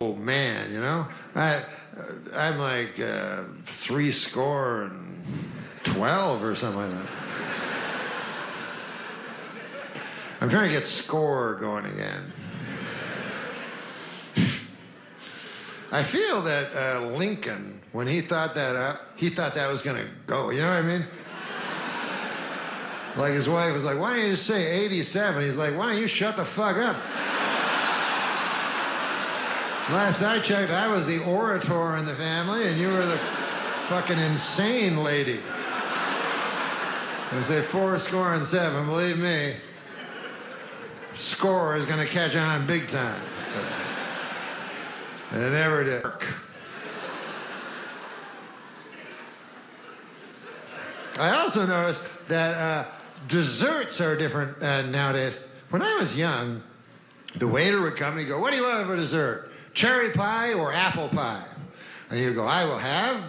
old man, you know? I'm like 312 or something like that. I'm trying to get score going again. I feel that Lincoln, when he thought that up, he thought that was going to go. You know what I mean? Like his wife was like, why don't you just say 87? He's like, why don't you shut the fuck up? Last I checked, I was the orator in the family, and you were the fucking insane lady. I say 4-7, believe me. Score is going to catch on big time. It never did. I also noticed that desserts are different nowadays. When I was young, the waiter would come and he'd go, what do you want for dessert? Cherry pie or apple pie? And you go, I will have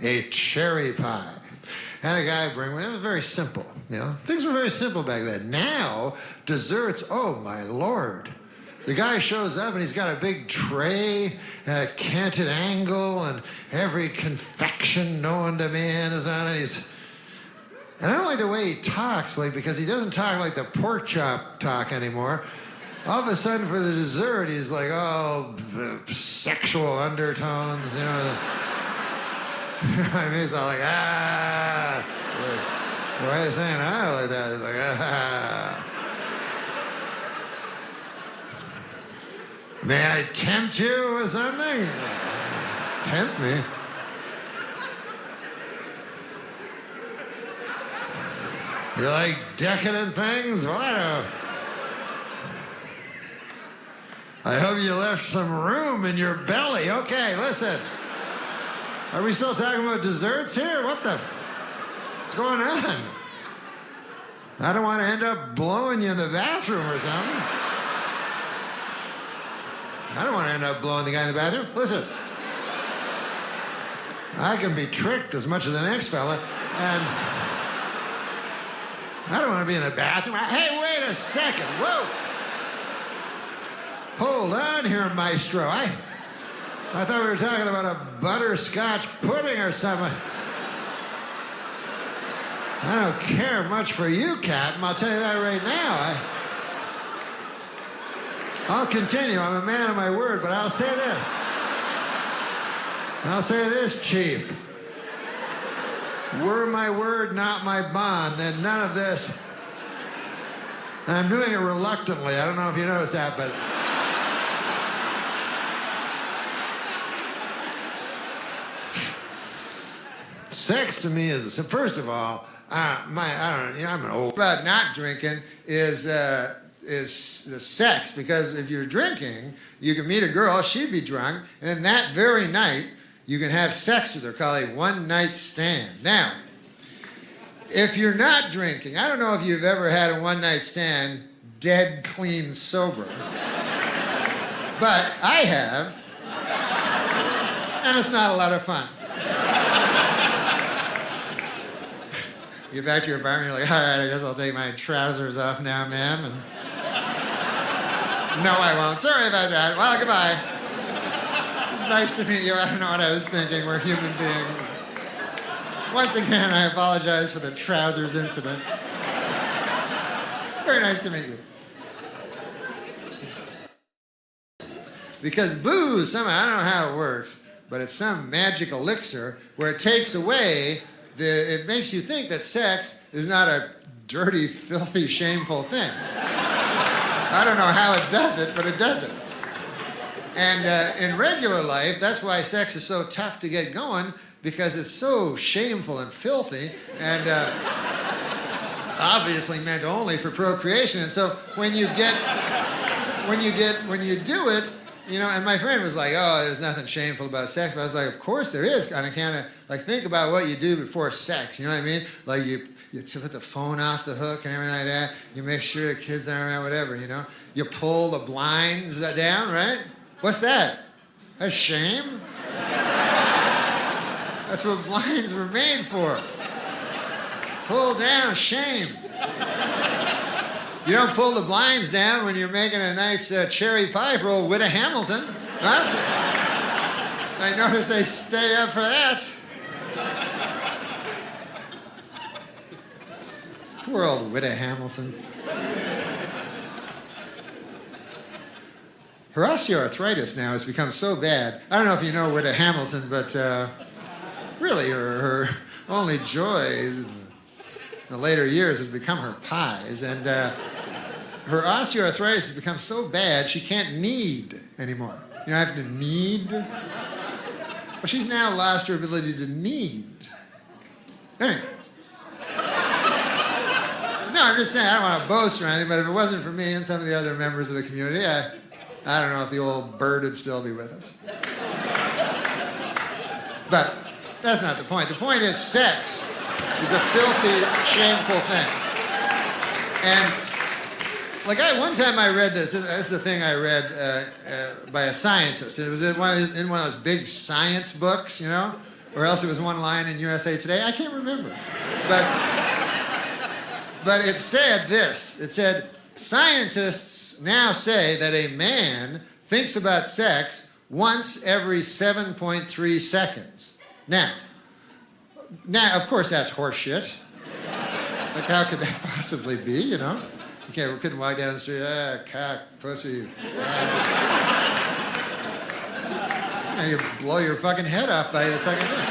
a cherry pie. And the guy would bring one. It was very simple, you know. Things were very simple back then. Now, desserts, oh my Lord. The guy shows up and he's got a big tray, a canted angle, and every confection known to man is on it. And I don't like the way he talks, like, because he doesn't talk like the pork chop talk anymore. All of a sudden, for the dessert, he's like, oh, sexual undertones, you know. I mean, he's all like, ah. Why are you saying ah like that? He's like, ah. May I tempt you with something? Tempt me? You like decadent things? What? I hope you left some room in your belly. Okay, listen. Are we still talking about desserts here? What's going on? I don't want to end up blowing you in the bathroom or something. I don't want to end up blowing the guy in the bathroom. Listen. I can be tricked as much as the next fella, and I don't want to be in the bathroom. Hey, wait a second. Whoa. Hold on here, maestro. I thought we were talking about a butterscotch pudding or something. I don't care much for you, Captain. I'll tell you that right now. I'll continue. I'm a man of my word, but I'll say this. I'll say this, Chief. Were my word, not my bond, then none of this. And I'm doing it reluctantly. I don't know if you noticed that, but... Sex to me is, first of all, I'm an old. About not drinking is the sex, because if you're drinking, you can meet a girl, she'd be drunk, and then that very night, you can have sex with her, called a one-night stand. Now, if you're not drinking, I don't know if you've ever had a one-night stand dead clean sober, but I have, and it's not a lot of fun. You get back to your apartment, you're like, all right, I guess I'll take my trousers off now, ma'am. And no, I won't. Sorry about that. Well, goodbye. It's nice to meet you. I don't know what I was thinking. We're human beings. Once again, I apologize for the trousers incident. Very nice to meet you. Because booze, somehow, I don't know how it works, but it's some magic elixir where it takes away it makes you think that sex is not a dirty, filthy, shameful thing. I don't know how it does it, but it does it. And in regular life, that's why sex is so tough to get going, because it's so shameful and filthy, and obviously meant only for procreation. And so when you do it, you know, and my friend was like, oh, there's nothing shameful about sex. But I was like, of course there is. And I kind of, like, think about what you do before sex. You know what I mean? Like, you put the phone off the hook and everything like that. You make sure the kids aren't around, whatever, you know? You pull the blinds down, right? What's that? That's shame? That's what blinds were made for. Pull down, shame. You don't pull the blinds down when you're making a nice cherry pie for old Witta Hamilton. Huh? I notice they stay up for that. Poor old Witta Hamilton. Her osteoarthritis now has become so bad. I don't know if you know Witta Hamilton, but really her only joys in the later years has become her pies. And her osteoarthritis has become so bad she can't knead anymore. You know, I have to knead. Well, she's now lost her ability to knead. Anyway. No, I'm just saying, I don't want to boast or anything, but if it wasn't for me and some of the other members of the community, I don't know if the old bird would still be with us. But that's not the point. The point is sex is a filthy, shameful thing. And like one time I read this is the thing I read by a scientist. And it was in one of those big science books, you know, or else it was one line in USA Today. I can't remember. But it said this. It said, scientists now say that a man thinks about sex once every 7.3 seconds. Now, of course, that's horseshit. Like, how could that possibly be, you know? We couldn't walk down the street, cock, pussy, ass. You blow your fucking head off by the second day.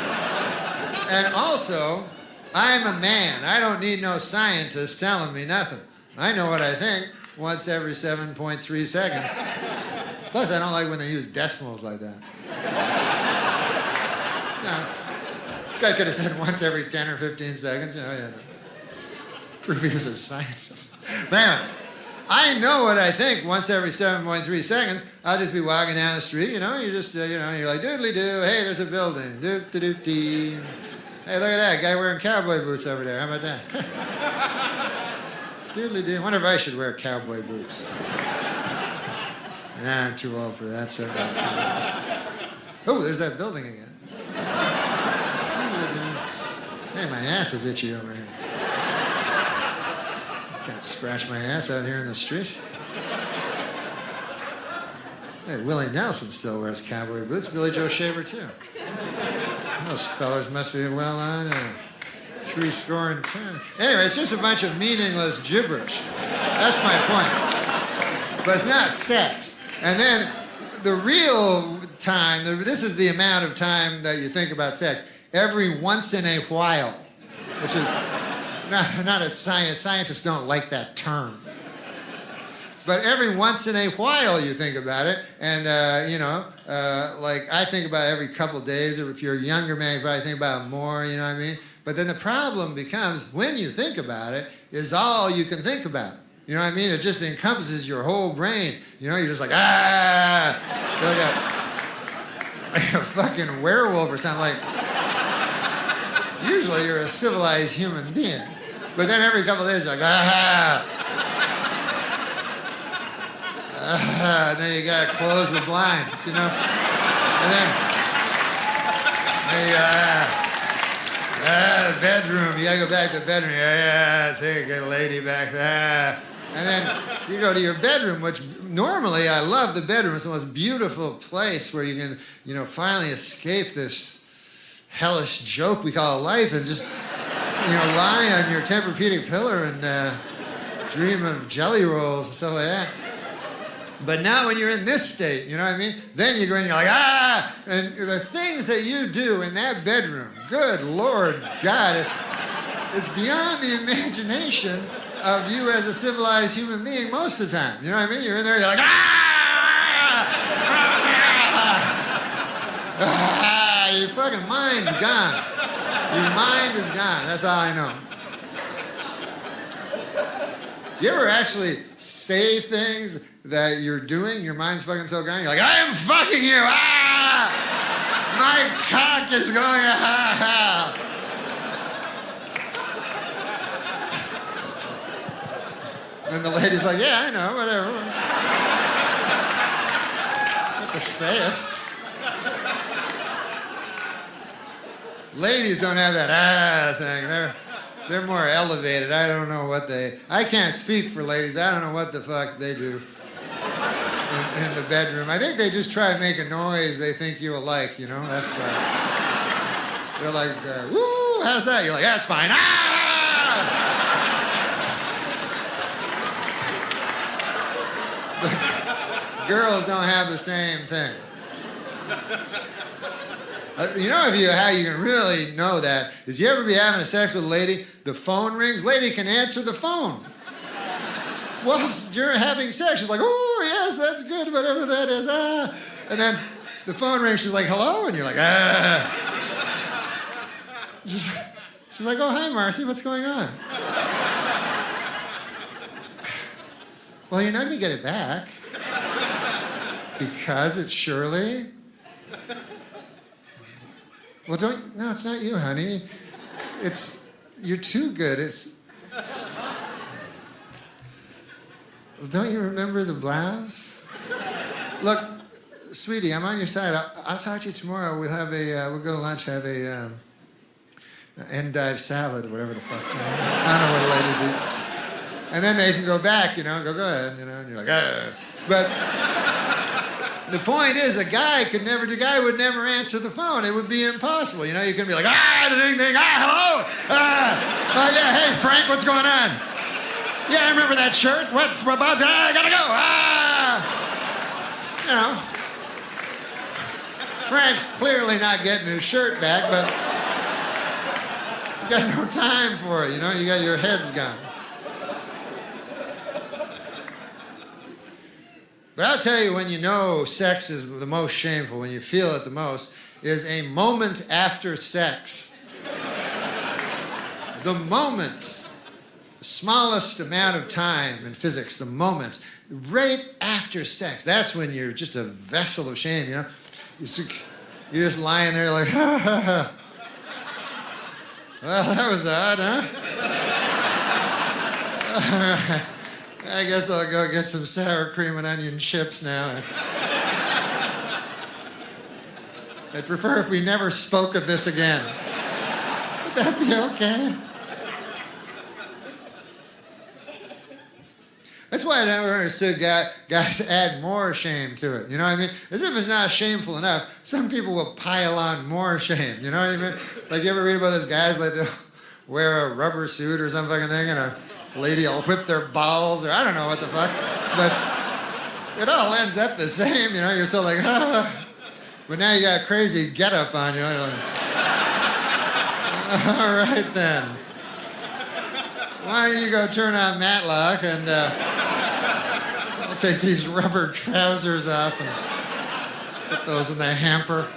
And also, I'm a man. I don't need no scientist telling me nothing. I know what I think once every 7.3 seconds. Plus, I don't like when they use decimals like that. No. Guy could have said once every 10 or 15 seconds, you know, yeah. Prove he was a scientist. But anyways, I know what I think once every 7.3 seconds. I'll just be walking down the street, you know, you just, you know, you're like, doodly-doo, hey, there's a building, doop-de-doop-dee. Hey, look at that guy wearing cowboy boots over there. How about that? Doodly-doo. I wonder if I should wear cowboy boots. Nah, I'm too old for that. So oh, there's that building again. Hey, my ass is itchy over here. Can't scratch my ass out here in the street. Hey, Willie Nelson still wears cowboy boots. Billy Joe Shaver, too. Those fellers must be well on 70. Anyway, it's just a bunch of meaningless gibberish. That's my point. But it's not sex. And then the real time, this is the amount of time that you think about sex. Every once in a while, which is not a science. Scientists don't like that term. But every once in a while you think about it, and you know, like I think about it every couple days, or if you're a younger man, you probably think about it more, you know what I mean? But then the problem becomes, when you think about it, is all you can think about. You know what I mean? It just encompasses your whole brain. You know, you're just like, ah! You're like a fucking werewolf or something. Like, usually you're a civilized human being. But then every couple of days you're like, ah! And then you gotta close the blinds, you know? And then, the bedroom, you gotta go back to the bedroom. Yeah, take a lady back there. And then you go to your bedroom, which normally I love the bedroom. It's the most beautiful place where you can, you know, finally escape this hellish joke we call life and just, you know, lie on your Tempur-Pedic pillow and dream of jelly rolls and stuff like that. But now when you're in this state, you know what I mean? Then you go in, you're like, ah! And the things that you do in that bedroom, good Lord God, it's beyond the imagination of you as a civilized human being most of the time. You know what I mean? You're in there, you're like, ah! Ah! Your fucking mind's gone. Your mind is gone. That's all I know. You ever actually say things that you're doing, your mind's fucking so gone, you're like, I am fucking you! Ah! My cock is going to hell! And the lady's like, yeah, I know, whatever. You have to say it. Ladies don't have that thing. They're more elevated. I don't know what I can't speak for ladies. I don't know what the fuck they do. in the bedroom. I think they just try to make a noise they think you'll like, you know? That's why. They're like, woo, how's that? You're like, that's fine. Ah! But girls don't have the same thing. You know how you can really know that is you ever be having sex with a lady, the phone rings, lady can answer the phone. Whilst you're having sex, she's like, oh, yes, that's good, whatever that is, ah. And then the phone rings, she's like, hello? And you're like, ah. She's like, oh, hi, Marcy, what's going on? Well, you're not going to get it back. Because it's Shirley? Well, no, it's not you, honey. You're too good. Well, don't you remember the blouse? Look, sweetie, I'm on your side. I'll talk to you tomorrow. We'll go to lunch, have a endive salad, or whatever the fuck. I don't know what the ladies eat. And then they can go back, go ahead, and you're like, ah. But the point is, the guy would never answer the phone. It would be impossible. You can be like, ding, ding, hello? Oh, yeah, hey, Frank, what's going on? Yeah, I remember that shirt. What about that? I gotta go. Frank's clearly not getting his shirt back, but you got no time for it, you got your head's gone. But I'll tell you, when you know sex is the most shameful, when you feel it the most, is a moment after sex. The moment, the smallest amount of time in physics, the moment, right after sex, that's when you're just a vessel of shame, You're just lying there like, ha, ha, ha. Well, that was odd, huh? All right. I guess I'll go get some sour cream and onion chips now. I'd prefer if we never spoke of this again. Would that be okay? That's why I never understood guys add more shame to it. You know what I mean? As if it's not shameful enough, some people will pile on more shame. You know what I mean? Like, you ever read about those guys, like, they'll wear a rubber suit or some fucking thing, and a lady will whip their balls, or I don't know what the fuck. But it all ends up the same, You're still like, ah. But now you got a crazy getup on, You're like, all right then. Why don't you go turn on Matlock and I'll take these rubber trousers off and put those in the hamper.